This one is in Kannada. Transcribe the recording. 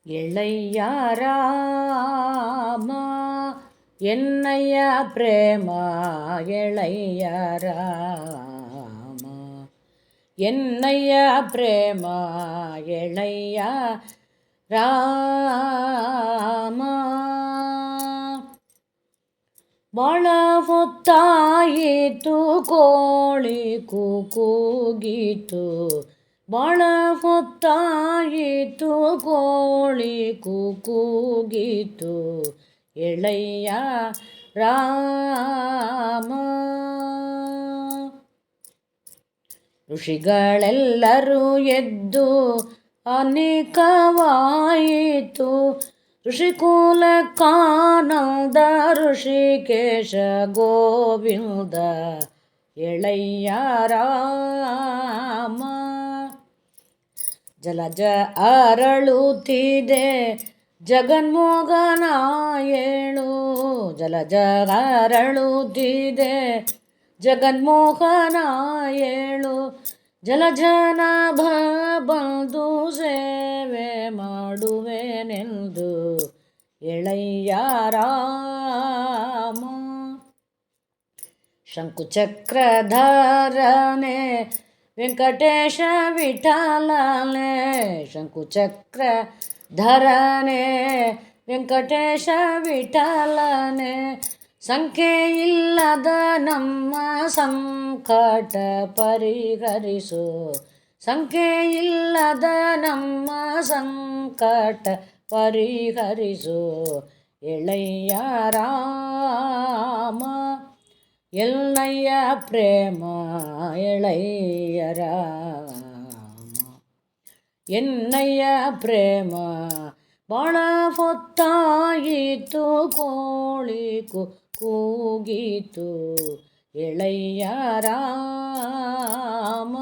ಎಳೆಯ ರಾಮ ಎನ್ನಯ್ಯ ಪ್ರೇಮ ಎಳೆಯ ರಾಮ ಎನ್ನಯ್ಯ ಪ್ರೇಮ ಎಳೆಯ ರಾಮ ಬಾಳ ಹೊತ್ತಾಯಿತು ಕೋಳಿ ಕೂಗೀತು ಬಾಳ ಹೊತ್ತಾಯಿತು ಕೋಳಿ ಕೂಗೀತು ಎಳೆಯ ರಾಮ ಋಷಿಗಳೆಲ್ಲರೂ ಎದ್ದು ಅನೇಕವಾಯಿತು ಋಷಿಕುಲಕ್ಕಾನಂದ ಋಷಿಕೇಶ ಗೋವಿಂದ ಎಳೆಯ ರಾಮ ಜಲಜ ಅರಳುತ್ತಿದೆ ಜಗನ್ಮೋಹನ ಏಳು ಜಲಜ ಅರಳುತ್ತಿದೆ ಜಗನ್ಮೋಹನ ಏಳು ಜಲಜನ ಬಂದು ಸೇವೆ ಮಾಡುವೆನೆಂದು ಎಳೆಯ ರಾಮ ಶಂಕುಚಕ್ರಧರನೆ ವೆಂಕಟೇಶ ವಿಠಲನೆ ಶಂಕುಚಕ್ರಧರನೆ ವೆಂಕಟೇಶ ವಿಠಲನೆ ಸಂಖ್ಯೆ ಇಲ್ಲದ ನಮ್ಮ ಸಂಕಟ ಪರಿಹರಿಸು ಸಂಖ್ಯೆ ಇಲ್ಲದ ನಮ್ಮ ಸಂಕಟ ಪರಿಹರಿಸು ಎಳೆಯ ರಾಮ ಎನ್ನಯ್ಯ ಪ್ರೇಮ ಎಳೆಯ ರಾಮ ಎನ್ನಯ್ಯ ಪ್ರೇಮ ಬಾಳ ಹೊತ್ತಾಯಿತು ಕೋಳಿ ಕೂಗೀತು ಎಳೆಯ ರಾಮ